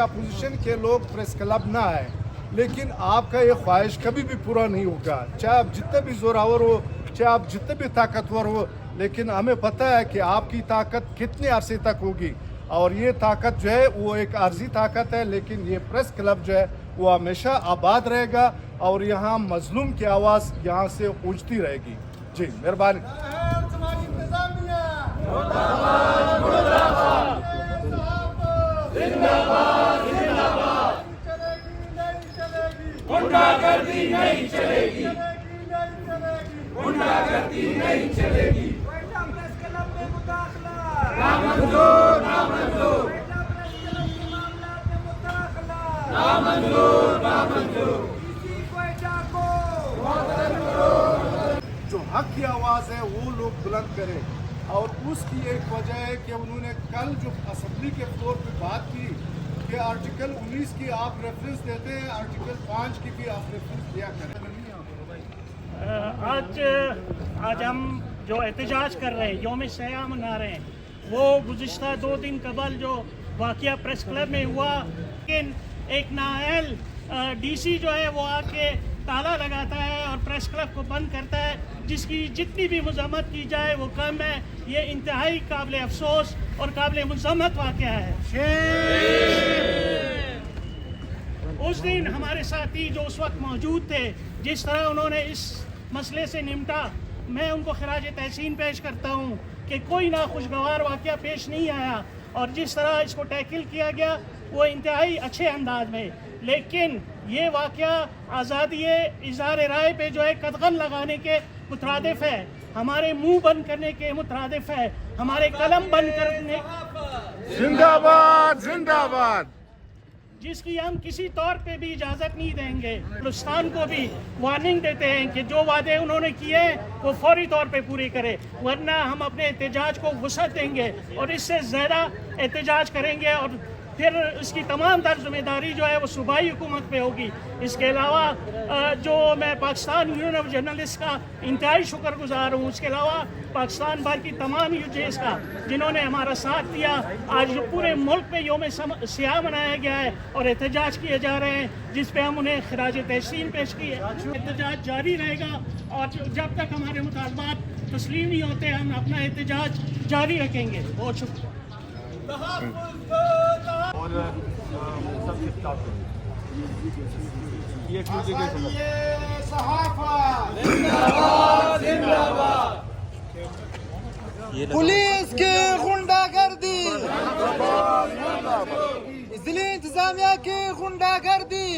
Opposition के लोग press club ना आए, लेकिन आपका ये ख्वाहिश कभी भी पूरा नहीं होगा, चाहे आप जितने भी जोरावर हो, चाहे आप जितने भी ताकतवर हो, लेकिन हमें पता है कि आपकी ताकत कितने अरसे तक होगी। और ये ताकत जो है वो एक आर्जी ताकत है, लेकिन ये प्रेस क्लब जो है वो हमेशा आबाद रहेगा और यहाँ मजलूम की आवाज़ यहाँ से गूंजती रहेगी। जी मेहरबानी। गुंडागर्दी नहीं चलेगी, गुंडागर्दी नहीं चलेगी। प्रेस क्लब में मुदाखला नामंजूर, नामंजूर। प्रेस क्लब के मामलात में मुदाखला नामंजूर, नामंजूर। इसी क्वेटा को जो हक की आवाज़ है वो लोग बुलंद करें, और उसकी एक वजह है कि उन्होंने कल जो असेंबली के फ्लोर पे बात की कि आर्टिकल 19 की आप रेफरेंस देते हैं, आर्टिकल 5 की भी आप रेफरेंस दिया करें। आज हम जो एहतजाज कर रहे हैं, यौम सयाह मना रहे हैं, वो गुज़िश्ता 2 दिन कबल जो वाक़या प्रेस क्लब में हुआ, लेकिन एक नाअहल डीसी जो है वो आके ताला लगाता है और प्रेस क्लब को बंद करता है, जिसकी जितनी भी मज़म्मत की जाए वो कम है। ये इंतहाई काबिल अफसोस और काबिल मज़म्मत वाक़या है। उस दिन हमारे साथी जो उस वक्त मौजूद थे, जिस तरह उन्होंने इस मसले से निपटा, मैं उनको खराज तहसीन पेश करता हूँ कि कोई नाखुशगवार वाक़या पेश नहीं आया, और जिस तरह इसको टैकल किया गया वो इंतहाई अच्छे अंदाज में। लेकिन ये वाक़या आज़ादी इज़हार राय पे जो है कदगन लगाने के मुतरादिफ है, हमारे मुंह बंद करने के मुतरादिफ है, हमारे कलम बंद करने। जिंदाबाद जिंदाबाद। जिसकी हम किसी तौर पे भी इजाज़त नहीं देंगे। हिंदुस्तान को भी वार्निंग देते हैं कि जो वादे उन्होंने किए वो फौरी तौर पे पूरे करें, वरना हम अपने एहतजाज को वुसअत देंगे और इससे ज़्यादा एहतजाज करेंगे, और फिर इसकी तमाम तर जिम्मेदारी जो है वो सूबाई हुकूमत पे होगी। इसके अलावा जो मैं पाकिस्तान यूनियन ऑफ जर्नलिस्ट का इंतहाई शुक्रगुजार हूँ, उसके अलावा पाकिस्तान भर की तमाम यूजेस का जिन्होंने हमारा साथ दिया। आज पूरे मुल्क में यौम सयाह मनाया गया है और एहतजाज किए जा रहे हैं, जिस पे हम उन्हें खराज तहसीन पेश किए। एहतजाज जारी रहेगा और जब तक हमारे मुतालबात तस्लीम नहीं होते हम अपना एहतजाज जारी रखेंगे। बहुत शुक्रिया। और सबसे स्टार्ट ये पुलिस की गुंडागर्दी, इसलिए इंतजामिया की गुंडागर्दी,